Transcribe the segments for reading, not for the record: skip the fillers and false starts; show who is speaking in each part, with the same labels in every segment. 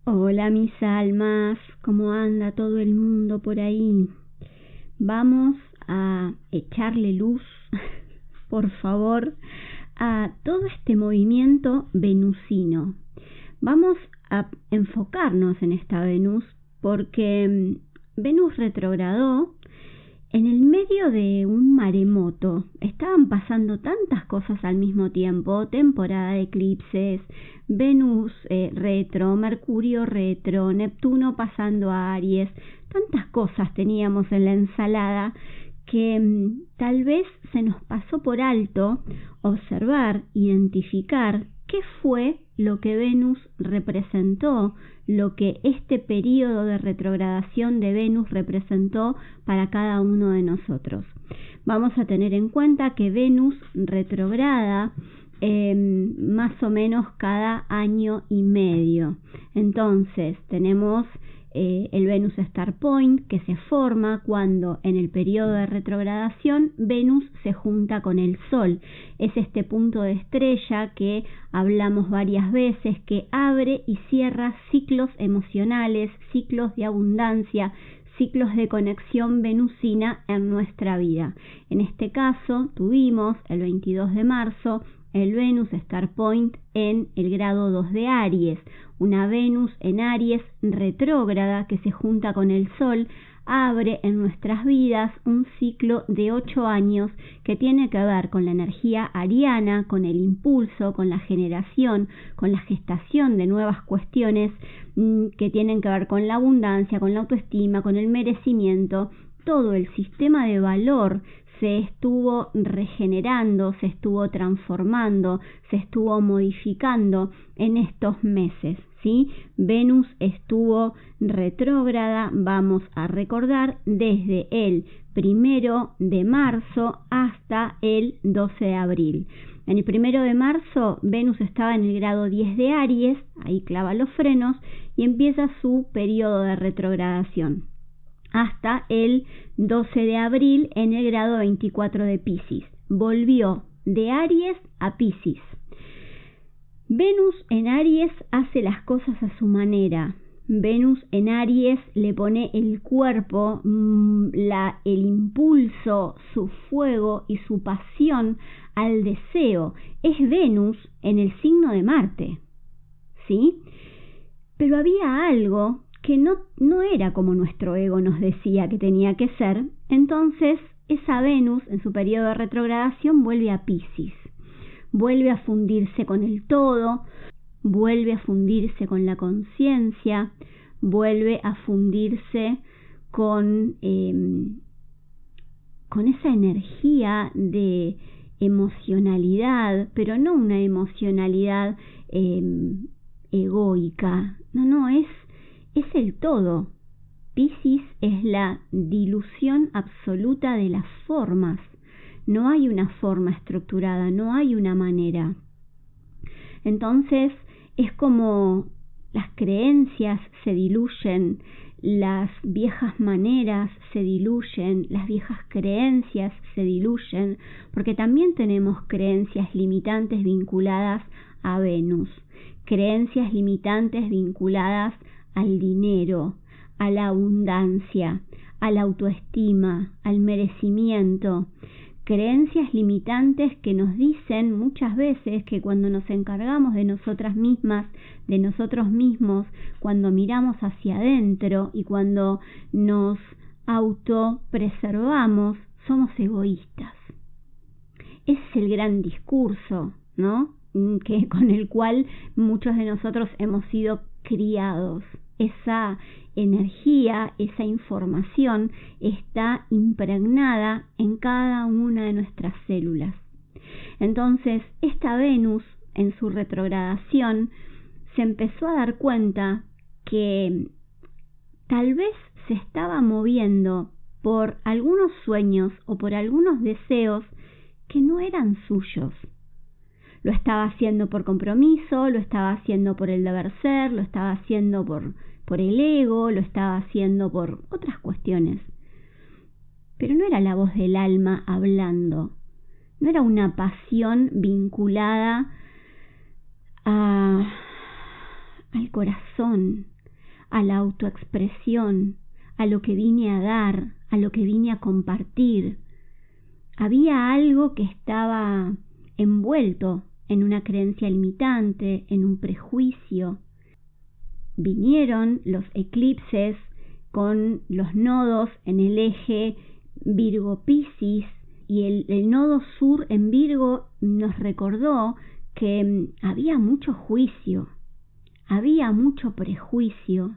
Speaker 1: Hola mis almas, ¿cómo anda todo el mundo por ahí? Vamos a echarle luz, por favor, a todo este movimiento venusino. Vamos a enfocarnos en esta Venus porque Venus retrogradó en el medio de un maremoto. Estaban pasando tantas cosas al mismo tiempo: temporada de eclipses, Venus retro, Mercurio retro, Neptuno pasando a Aries. Tantas cosas teníamos en la ensalada que tal vez se nos pasó por alto observar, identificar qué fue lo que Venus representó, lo que este periodo de retrogradación de Venus representó para cada uno de nosotros. Vamos a tener en cuenta que Venus retrograda más o menos cada año y medio. Entonces tenemos el Venus Star Point, que se forma cuando en el periodo de retrogradación Venus se junta con el Sol. Es este punto de estrella que hablamos varias veces, que abre y cierra ciclos emocionales, ciclos de abundancia, ciclos de conexión venusina en nuestra vida. En este caso tuvimos el 22 de marzo el Venus Star Point en el grado 2 de Aries, una Venus en Aries retrógrada que se junta con el Sol, abre en nuestras vidas un ciclo de 8 años que tiene que ver con la energía ariana, con el impulso, con la generación, con la gestación de nuevas cuestiones que tienen que ver con la abundancia, con la autoestima, con el merecimiento. Todo el sistema de valor se estuvo regenerando, se estuvo transformando, se estuvo modificando en estos meses, ¿sí? Venus estuvo retrógrada, vamos a recordar, desde el 1 de marzo hasta el 12 de abril. En el 1 de marzo, Venus estaba en el grado 10 de Aries, ahí clava los frenos y empieza su periodo de retrogradación, hasta el 12 de abril en el grado 24 de Piscis. Volvió de Aries a Piscis. Venus en Aries hace las cosas a su manera. Venus en Aries le pone el cuerpo, el impulso, su fuego y su pasión al deseo. Es Venus en el signo de Marte, ¿sí? Pero había algo que no era como nuestro ego nos decía que tenía que ser. Entonces esa Venus en su periodo de retrogradación vuelve a Piscis, vuelve a fundirse con el todo, vuelve a fundirse con la conciencia, vuelve a fundirse con esa energía de emocionalidad, pero no una emocionalidad egoica, no, es el todo. Piscis es la dilución absoluta de las formas. No hay una forma estructurada, no hay una manera. Entonces es como las creencias se diluyen, las viejas maneras se diluyen, las viejas creencias se diluyen, porque también tenemos creencias limitantes vinculadas a Venus, creencias limitantes vinculadas al dinero, a la abundancia, a la autoestima, al merecimiento. Creencias limitantes que nos dicen muchas veces que cuando nos encargamos de nosotras mismas, de nosotros mismos, cuando miramos hacia adentro y cuando nos autopreservamos, somos egoístas. Ese es el gran discurso, ¿no? Con el cual muchos de nosotros hemos sido criados. Esa energía, esa información está impregnada en cada una de nuestras células. Entonces, esta Venus en su retrogradación se empezó a dar cuenta que tal vez se estaba moviendo por algunos sueños o por algunos deseos que no eran suyos. Lo estaba haciendo por compromiso, lo estaba haciendo por el deber ser, lo estaba haciendo por el ego, lo estaba haciendo por otras cuestiones. Pero no era la voz del alma hablando, no era una pasión vinculada al corazón, a la autoexpresión, a lo que vine a dar, a lo que vine a compartir. Había algo que estaba envuelto en una creencia limitante, en un prejuicio. Vinieron los eclipses con los nodos en el eje Virgo-Piscis, y el nodo sur en Virgo nos recordó que había mucho juicio, había mucho prejuicio,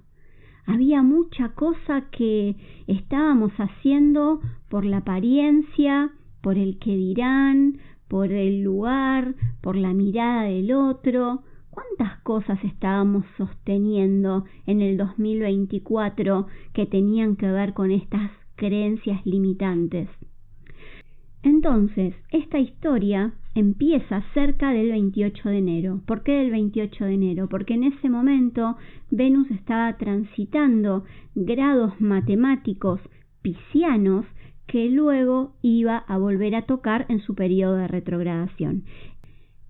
Speaker 1: había mucha cosa que estábamos haciendo por la apariencia, por el que dirán, por el lugar, por la mirada del otro. ¿Cuántas cosas estábamos sosteniendo en el 2024 que tenían que ver con estas creencias limitantes? Entonces, esta historia empieza cerca del 28 de enero. ¿Por qué del 28 de enero? Porque en ese momento Venus estaba transitando grados matemáticos piscianos que luego iba a volver a tocar en su periodo de retrogradación.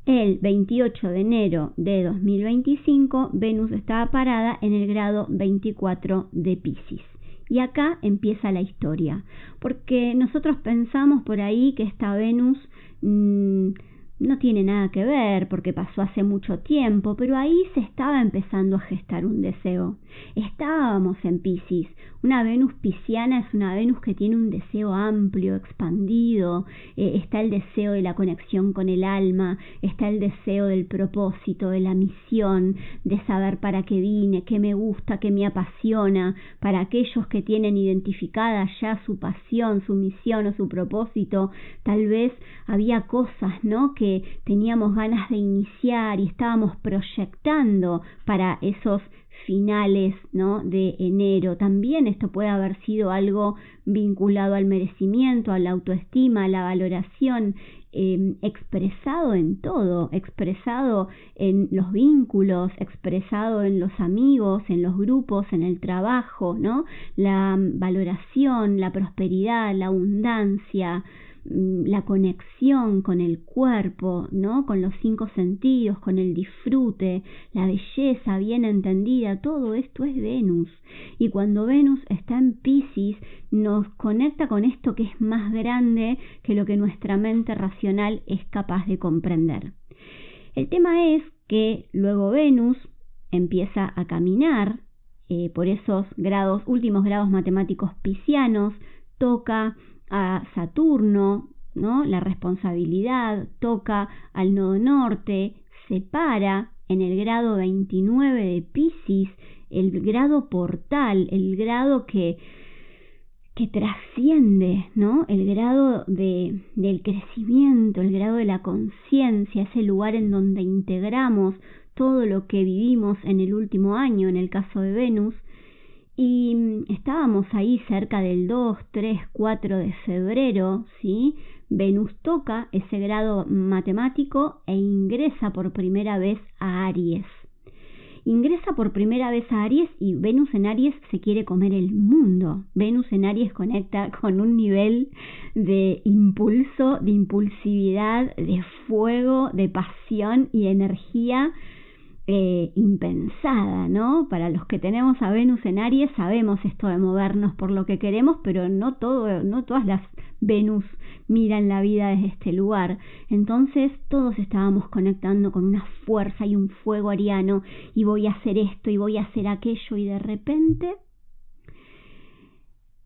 Speaker 1: El 28 de enero de 2025, Venus estaba parada en el grado 24 de Piscis. Y acá empieza la historia, porque nosotros pensamos por ahí que esta Venus no tiene nada que ver, porque pasó hace mucho tiempo, pero ahí se estaba empezando a gestar un deseo. Estábamos en Piscis. Una Venus pisciana es una Venus que tiene un deseo amplio, expandido. Está el deseo de la conexión con el alma, está el deseo del propósito, de la misión, de saber para qué vine, qué me gusta, qué me apasiona. Para aquellos que tienen identificada ya su pasión, su misión o su propósito, tal vez había cosas, ¿no?, que teníamos ganas de iniciar y estábamos proyectando para esos finales, ¿no?, de enero. También esto puede haber sido algo vinculado al merecimiento, a la autoestima, a la valoración, expresado en todo, expresado en los vínculos, expresado en los amigos, en los grupos, en el trabajo, ¿no? La valoración, la prosperidad, la abundancia, la conexión con el cuerpo, ¿no?, con los 5 sentidos, con el disfrute, la belleza bien entendida. Todo esto es Venus, y cuando Venus está en Piscis nos conecta con esto que es más grande que lo que nuestra mente racional es capaz de comprender. El tema es que luego Venus empieza a caminar por esos últimos grados matemáticos piscianos, toca a Saturno, ¿no?, la responsabilidad, toca al nodo norte, se para en el grado 29 de Piscis, el grado portal, el grado que trasciende, ¿no?, el grado del crecimiento, el grado de la conciencia, ese lugar en donde integramos todo lo que vivimos en el último año, en el caso de Venus. Y estábamos ahí cerca del 2, 3, 4 de febrero, ¿sí? Venus toca ese grado matemático e ingresa por primera vez a Aries. Ingresa por primera vez a Aries y Venus en Aries se quiere comer el mundo. Venus en Aries conecta con un nivel de impulso, de impulsividad, de fuego, de pasión y energía impensada, ¿no? Para los que tenemos a Venus en Aries sabemos esto de movernos por lo que queremos, pero no todas las Venus miran la vida desde este lugar. Entonces todos estábamos conectando con una fuerza y un fuego ariano, y voy a hacer esto y voy a hacer aquello, y de repente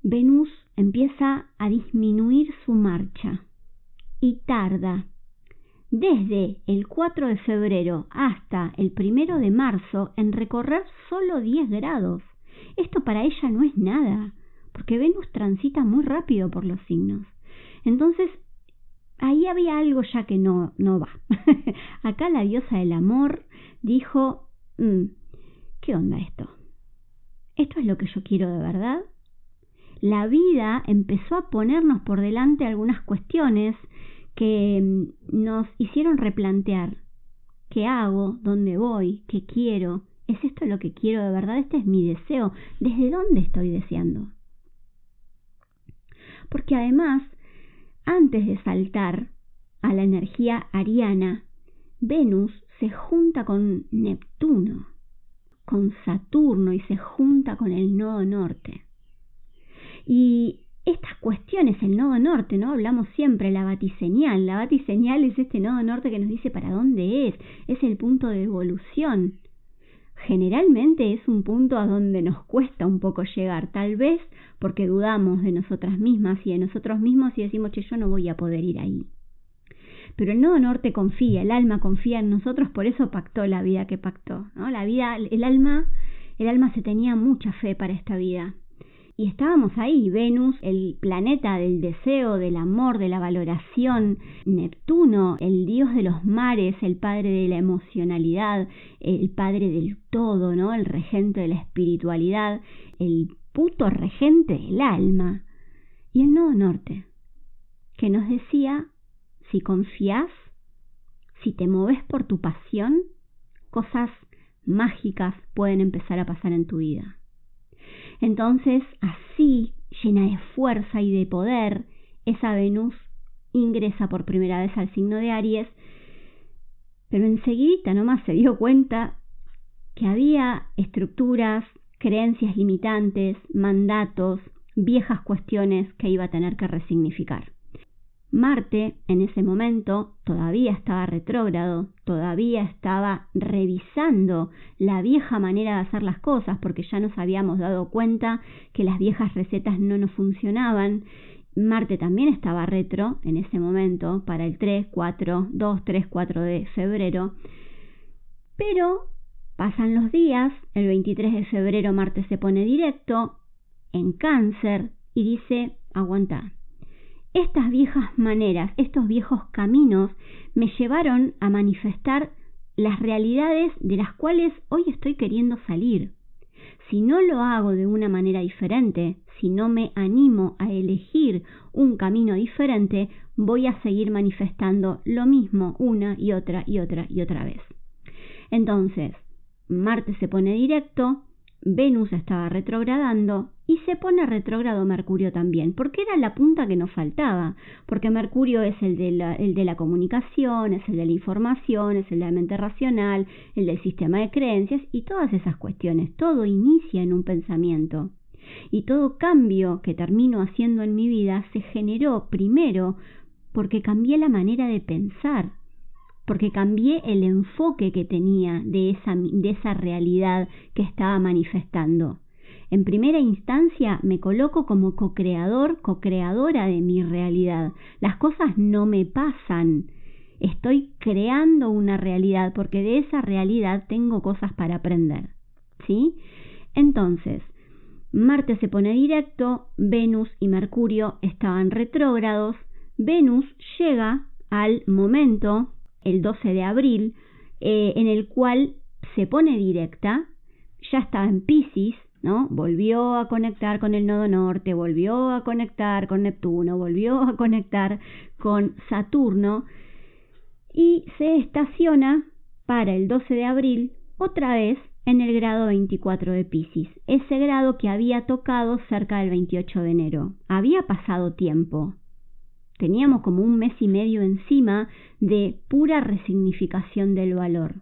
Speaker 1: Venus empieza a disminuir su marcha y tarda desde el 4 de febrero hasta el 1 de marzo en recorrer solo 10 grados. Esto para ella no es nada, porque Venus transita muy rápido por los signos. Entonces, ahí había algo ya que no va. Acá la diosa del amor dijo, ¿qué onda esto? ¿Esto es lo que yo quiero de verdad? La vida empezó a ponernos por delante algunas cuestiones que nos hicieron replantear qué hago, dónde voy, qué quiero. ¿Es esto lo que quiero de verdad? ¿Este es mi deseo? ¿Desde dónde estoy deseando? Porque además, antes de saltar a la energía ariana, Venus se junta con Neptuno. con Saturno y se junta con el nodo norte. Y estas cuestiones, el nodo norte, ¿no? Hablamos siempre, la batiseñal. La batiseñal es este nodo norte que nos dice para dónde es el punto de evolución. Generalmente es un punto a donde nos cuesta un poco llegar, tal vez porque dudamos de nosotras mismas y de nosotros mismos y decimos, che, yo no voy a poder ir ahí. Pero el nodo norte confía, el alma confía en nosotros, por eso pactó la vida que pactó, ¿no? La vida, el alma se tenía mucha fe para esta vida. Y estábamos ahí, Venus, el planeta del deseo, del amor, de la valoración, Neptuno, el dios de los mares, el padre de la emocionalidad, el padre del todo, ¿no? El regente de la espiritualidad, el puto regente del alma. Y el nodo norte, que nos decía, si confías, si te moves por tu pasión, cosas mágicas pueden empezar a pasar en tu vida. Entonces, así, llena de fuerza y de poder, esa Venus ingresa por primera vez al signo de Aries, pero enseguida nomás se dio cuenta que había estructuras, creencias limitantes, mandatos, viejas cuestiones que iba a tener que resignificar. Marte, en ese momento, todavía estaba retrógrado, todavía estaba revisando la vieja manera de hacer las cosas, porque ya nos habíamos dado cuenta que las viejas recetas no nos funcionaban. Marte también estaba retro en ese momento, para el 2, 3, 4 de febrero. Pero pasan los días, el 23 de febrero Marte se pone directo en Cáncer y dice, aguantá. Estas viejas maneras, estos viejos caminos me llevaron a manifestar las realidades de las cuales hoy estoy queriendo salir. Si no lo hago de una manera diferente, si no me animo a elegir un camino diferente, voy a seguir manifestando lo mismo una y otra vez. Entonces, Marte se pone directo, Venus estaba retrogradando y se pone retrógrado Mercurio también, porque era la punta que nos faltaba, porque Mercurio es el de la comunicación, es el de la información, es el de la mente racional, el del sistema de creencias y todas esas cuestiones. Todo inicia en un pensamiento y todo cambio que termino haciendo en mi vida se generó primero porque cambié la manera de pensar, porque cambié el enfoque que tenía de esa realidad que estaba manifestando. En primera instancia me coloco como co-creadora de mi realidad. Las cosas no me pasan. Estoy creando una realidad porque de esa realidad tengo cosas para aprender. ¿Sí? Entonces, Marte se pone directo, Venus y Mercurio estaban retrógrados. Venus llega al momento, el 12 de abril, en el cual se pone directa, ya estaba en Piscis, ¿no? Volvió a conectar con el nodo norte, volvió a conectar con Neptuno, volvió a conectar con Saturno y se estaciona para el 12 de abril otra vez en el grado 24 de Piscis, ese grado que había tocado cerca del 28 de enero. Había pasado tiempo. Teníamos como un mes y medio encima de pura resignificación del valor.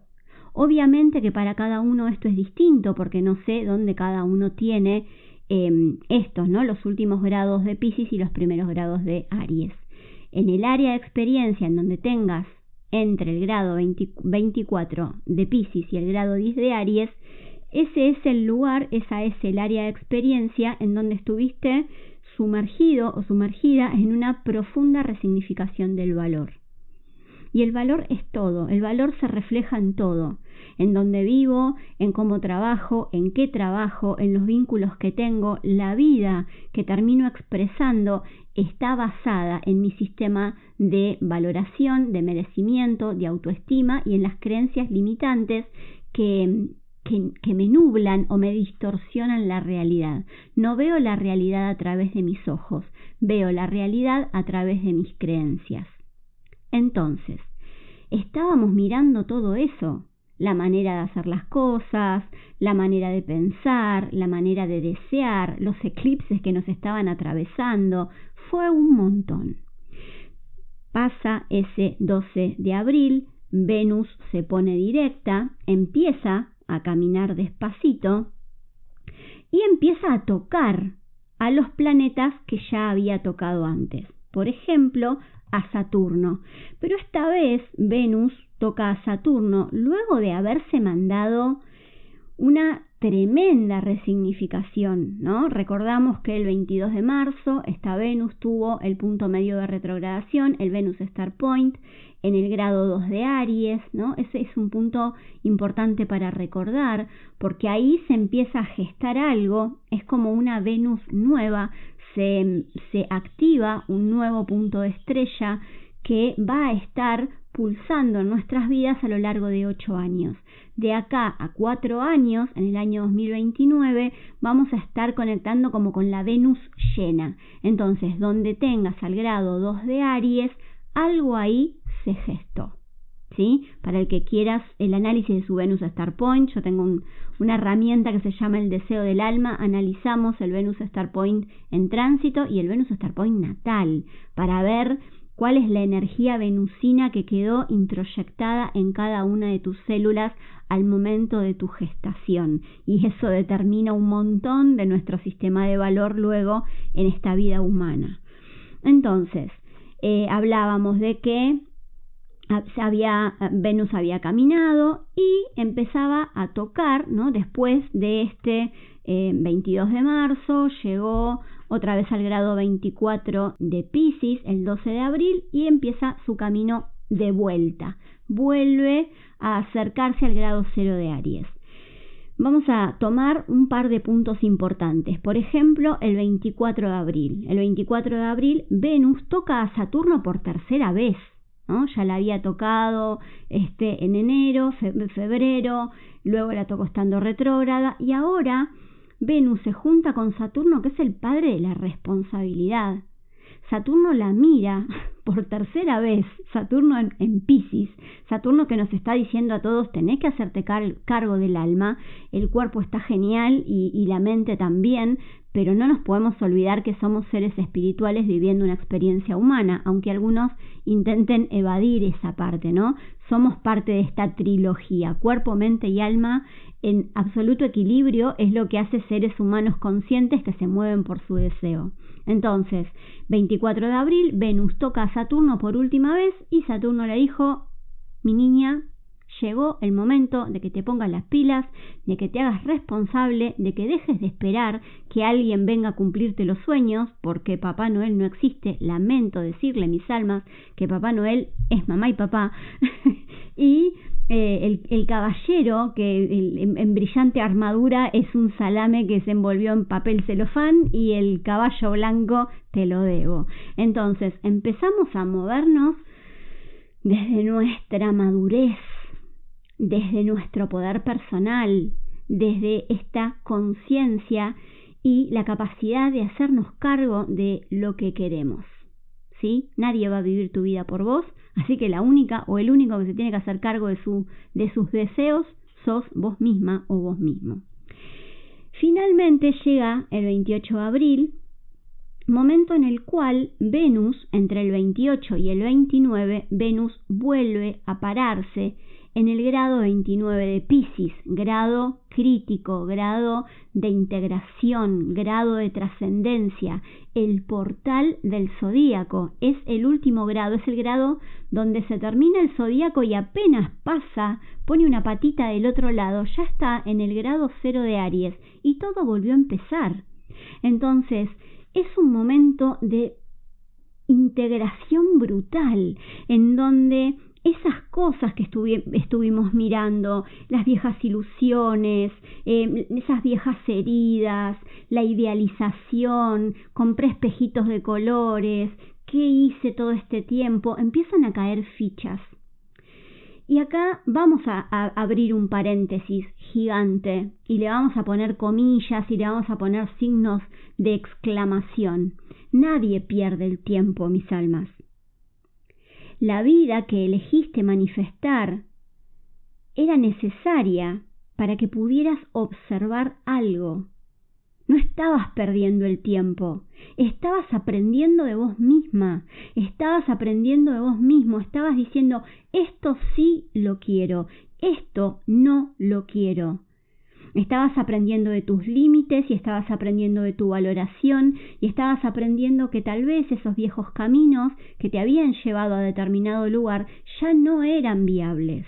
Speaker 1: Obviamente que para cada uno esto es distinto, porque no sé dónde cada uno tiene estos, ¿no? Los últimos grados de Piscis y los primeros grados de Aries. En el área de experiencia, en donde tengas entre el grado 24 de Piscis y el grado 10 de Aries, ese es el lugar, esa es el área de experiencia en donde estuviste sumergido o sumergida en una profunda resignificación del valor. Y el valor es todo, el valor se refleja en todo, en donde vivo, en cómo trabajo, en qué trabajo, en los vínculos que tengo. La vida que termino expresando está basada en mi sistema de valoración, de merecimiento, de autoestima y en las creencias limitantes que me nublan o me distorsionan la realidad. No veo la realidad a través de mis ojos, veo la realidad a través de mis creencias. Entonces, estábamos mirando todo eso, la manera de hacer las cosas, la manera de pensar, la manera de desear, los eclipses que nos estaban atravesando, fue un montón. Pasa ese 12 de abril, Venus se pone directa, empieza a caminar despacito y empieza a tocar a los planetas que ya había tocado antes. Por ejemplo, a Saturno. Pero esta vez Venus toca a Saturno luego de haberse mandado una tremenda resignificación, ¿no? Recordamos que el 22 de marzo esta Venus tuvo el punto medio de retrogradación, el Venus Star Point, en el grado 2 de Aries, ¿no? Ese es un punto importante para recordar, porque ahí se empieza a gestar algo, es como una Venus nueva, se activa un nuevo punto de estrella que va a estar pulsando en nuestras vidas a lo largo de 8 años. De acá a 4 años, en el año 2029, vamos a estar conectando como con la Venus llena. Entonces, donde tengas al grado 2 de Aries, algo ahí se gestó, ¿sí? Para el que quieras el análisis de su Venus Star Point, yo tengo una herramienta que se llama el deseo del alma. Analizamos el Venus Star Point en tránsito y el Venus Star Point natal, para ver cuál es la energía venusina que quedó introyectada en cada una de tus células al momento de tu gestación. Y eso determina un montón de nuestro sistema de valor luego en esta vida humana. Entonces, hablábamos de que Venus había caminado y empezaba a tocar, ¿no? Después de este 22 de marzo, llegó otra vez al grado 24 de Piscis el 12 de abril y empieza su camino de vuelta. Vuelve a acercarse al grado 0 de Aries. Vamos a tomar un par de puntos importantes. Por ejemplo, el 24 de abril. El 24 de abril Venus toca a Saturno por tercera vez, ¿no? Ya la había tocado en enero, febrero, luego la tocó estando retrógrada y ahora Venus se junta con Saturno, que es el padre de la responsabilidad. Saturno la mira por tercera vez, Saturno en Piscis, Saturno que nos está diciendo a todos: tenés que hacerte cargo del alma, el cuerpo está genial y la mente también, pero no nos podemos olvidar que somos seres espirituales viviendo una experiencia humana, aunque algunos intenten evadir esa parte, ¿no? Somos parte de esta trilogía, cuerpo, mente y alma en absoluto equilibrio es lo que hace seres humanos conscientes que se mueven por su deseo. Entonces, 24 de abril, Venus toca a Saturno por última vez y Saturno le dijo: mi niña, llegó el momento de que te pongas las pilas, de que te hagas responsable, de que dejes de esperar que alguien venga a cumplirte los sueños, porque Papá Noel no existe. Lamento decirle, mis almas, que Papá Noel es mamá y papá. Y el caballero, que en brillante armadura, es un salame que se envolvió en papel celofán, y el caballo blanco te lo debo. Entonces empezamos a movernos desde nuestra madurez, desde nuestro poder personal, desde esta conciencia y la capacidad de hacernos cargo de lo que queremos, ¿sí? Nadie va a vivir tu vida por vos, así que la única o el único que se tiene que hacer cargo de sus deseos sos vos misma o vos mismo. Finalmente llega el 28 de abril, momento en el cual Venus, entre el 28 y el 29, Venus vuelve a pararse en el grado 29 de Piscis, grado crítico, grado de integración, grado de trascendencia, el portal del zodíaco. Es el último grado, es el grado donde se termina el zodíaco y apenas pasa, pone una patita del otro lado, ya está en el grado 0 de Aries y todo volvió a empezar. Entonces, es un momento de integración brutal, en donde esas cosas que estuvimos mirando, las viejas ilusiones, esas viejas heridas, la idealización, compré espejitos de colores, ¿qué hice todo este tiempo? Empiezan a caer fichas. Y acá vamos a abrir un paréntesis gigante y le vamos a poner comillas y le vamos a poner signos de exclamación. Nadie pierde el tiempo, mis almas. La vida que elegiste manifestar era necesaria para que pudieras observar algo. No estabas perdiendo el tiempo, estabas aprendiendo de vos misma, estabas aprendiendo de vos mismo, estabas diciendo: esto sí lo quiero, esto no lo quiero. Estabas aprendiendo de tus límites y estabas aprendiendo de tu valoración y estabas aprendiendo que tal vez esos viejos caminos que te habían llevado a determinado lugar ya no eran viables.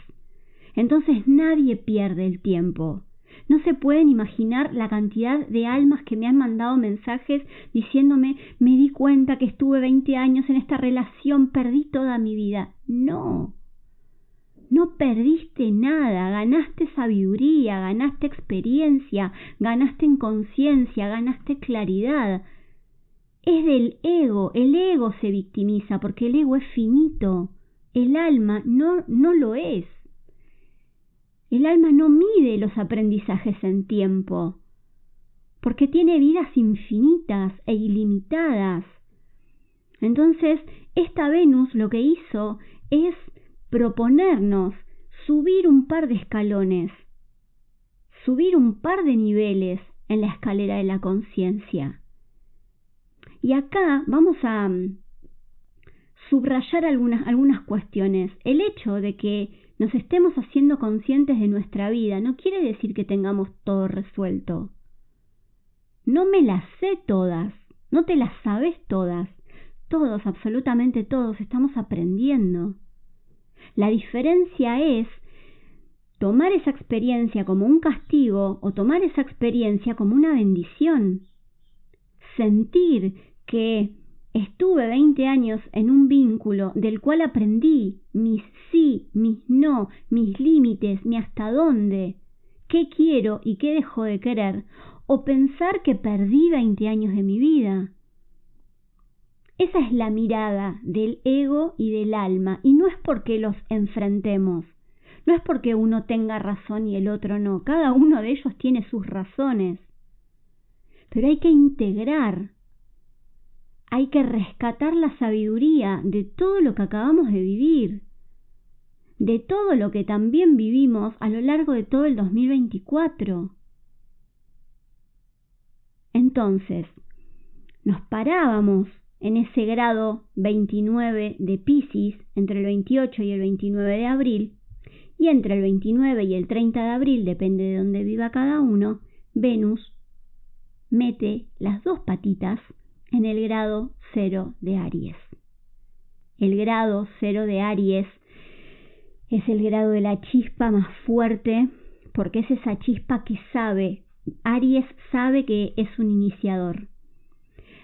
Speaker 1: Entonces nadie pierde el tiempo. No se pueden imaginar la cantidad de almas que me han mandado mensajes diciéndome: me di cuenta que estuve 20 años en esta relación, perdí toda mi vida. No perdiste nada, ganaste sabiduría, ganaste experiencia, ganaste en conciencia, ganaste claridad. Es del ego, el ego se victimiza porque el ego es finito, el alma no lo es. El alma no mide los aprendizajes en tiempo, porque tiene vidas infinitas e ilimitadas. Entonces, esta Venus lo que hizo es proponernos subir un par de escalones, subir un par de niveles en la escalera de la conciencia. Y acá vamos a subrayar algunas cuestiones. El hecho de que nos estemos haciendo conscientes de nuestra vida no quiere decir que tengamos todo resuelto. No me las sé todas, no te las sabes todas. Todos, absolutamente todos, estamos aprendiendo. La diferencia es tomar esa experiencia como un castigo o tomar esa experiencia como una bendición. Sentir que estuve 20 años en un vínculo del cual aprendí mis sí, mis no, mis límites, mi hasta dónde, qué quiero y qué dejo de querer, o pensar que perdí 20 años de mi vida. Esa es la mirada del ego y del alma, y no es porque los enfrentemos, no es porque uno tenga razón y el otro no, cada uno de ellos tiene sus razones, pero hay que integrar, hay que rescatar la sabiduría de todo lo que acabamos de vivir, de todo lo que también vivimos a lo largo de todo el 2024. Entonces, nos parábamos en ese grado 29 de Piscis, entre el 28 y el 29 de abril, y entre el 29 y el 30 de abril, depende de dónde viva cada uno, Venus mete las dos patitas en el grado 0 de Aries. El grado 0 de Aries es el grado de la chispa más fuerte, porque es esa chispa que sabe. Aries sabe que es un iniciador.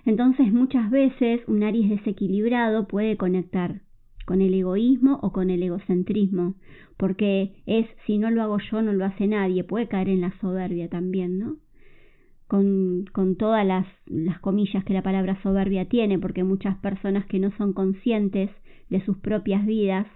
Speaker 1: Entonces muchas veces un Aries desequilibrado puede conectar con el egoísmo o con el egocentrismo, porque es: si no lo hago yo, no lo hace nadie. Puede caer en la soberbia también, ¿no? Con todas las comillas que la palabra soberbia tiene, porque muchas personas que no son conscientes de sus propias vidas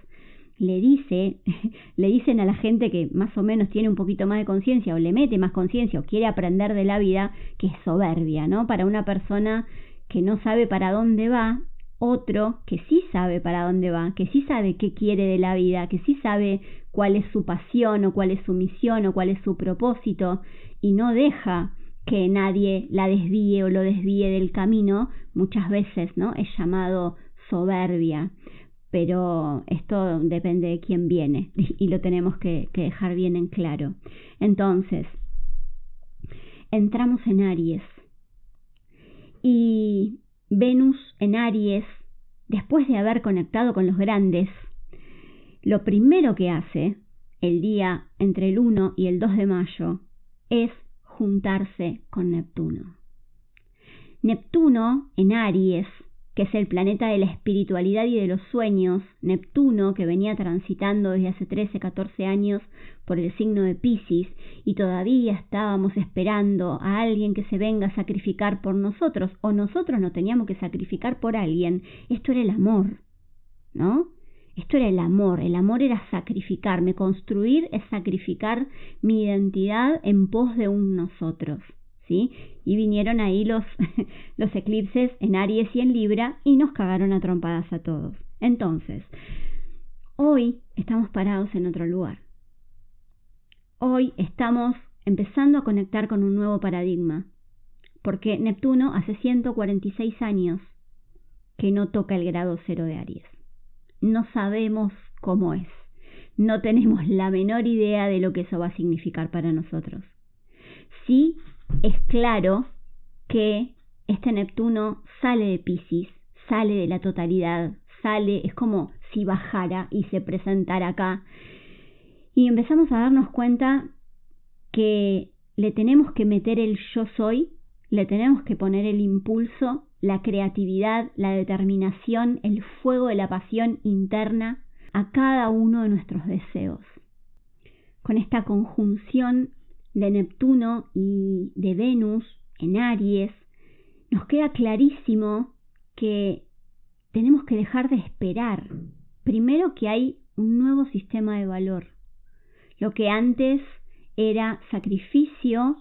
Speaker 1: le dicen a la gente que más o menos tiene un poquito más de conciencia o le mete más conciencia o quiere aprender de la vida, que es soberbia, ¿no? Para una persona que no sabe para dónde va, otro que sí sabe para dónde va, que sí sabe qué quiere de la vida, que sí sabe cuál es su pasión o cuál es su misión o cuál es su propósito y no deja que nadie la desvíe o lo desvíe del camino, muchas veces, ¿no? Es llamado soberbia. Pero esto depende de quién viene y lo tenemos que dejar bien en claro. Entonces, entramos en Aries y Venus en Aries, después de haber conectado con los grandes, lo primero que hace el día entre el 1 y el 2 de mayo es juntarse con Neptuno. Neptuno en Aries, que es el planeta de la espiritualidad y de los sueños, Neptuno, que venía transitando desde hace 13, 14 años por el signo de Piscis, y todavía estábamos esperando a alguien que se venga a sacrificar por nosotros, o nosotros nos teníamos que sacrificar por alguien. Esto era el amor, ¿no? Esto era el amor era sacrificarme, construir es sacrificar mi identidad en pos de un nosotros. ¿Sí? Y vinieron ahí los eclipses en Aries y en Libra y nos cagaron a trompadas a todos. Entonces, hoy estamos parados en otro lugar. Hoy estamos empezando a conectar con un nuevo paradigma, porque Neptuno hace 146 años que no toca el grado 0 de Aries. No sabemos cómo es, no tenemos la menor idea de lo que eso va a significar para nosotros. Sí es claro que este Neptuno sale de Piscis, sale de la totalidad, es como si bajara y se presentara acá. Y empezamos a darnos cuenta que le tenemos que meter el yo soy, le tenemos que poner el impulso, la creatividad, la determinación, el fuego de la pasión interna a cada uno de nuestros deseos. Con esta conjunción de Neptuno y de Venus en Aries, nos queda clarísimo que tenemos que dejar de esperar. Primero, que hay un nuevo sistema de valor. Lo que antes era sacrificio,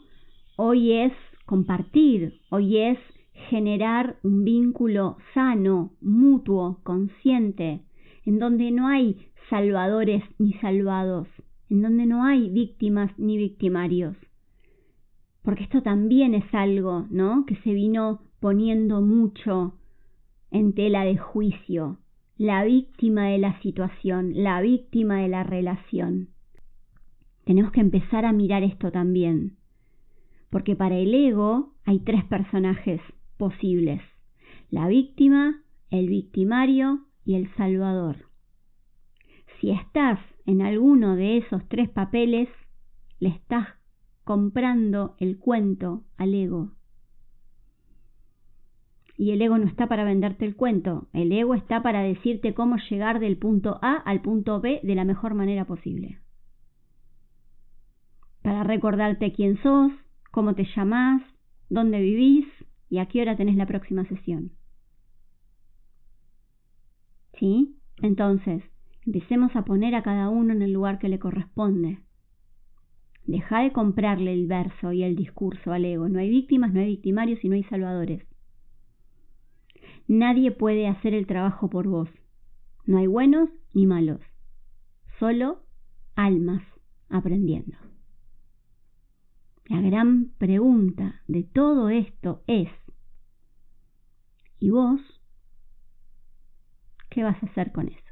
Speaker 1: hoy es compartir, hoy es generar un vínculo sano, mutuo, consciente, en donde no hay salvadores ni salvados, en donde no hay víctimas ni victimarios. Porque esto también es algo, ¿no?, que se vino poniendo mucho en tela de juicio. La víctima de la situación, la víctima de la relación. Tenemos que empezar a mirar esto también. Porque para el ego hay 3 personajes posibles: la víctima, el victimario y el salvador. Si estás en alguno de esos 3 papeles, le estás comprando el cuento al ego. Y el ego no está para venderte el cuento, el ego está para decirte cómo llegar del punto A al punto B de la mejor manera posible. Para recordarte quién sos, cómo te llamás, dónde vivís y a qué hora tenés la próxima sesión. ¿Sí? Entonces, empecemos a poner a cada uno en el lugar que le corresponde. Deja de comprarle el verso y el discurso al ego. No hay víctimas, no hay victimarios y no hay salvadores. Nadie puede hacer el trabajo por vos. No hay buenos ni malos. Solo almas aprendiendo. La gran pregunta de todo esto es: ¿y vos qué vas a hacer con eso?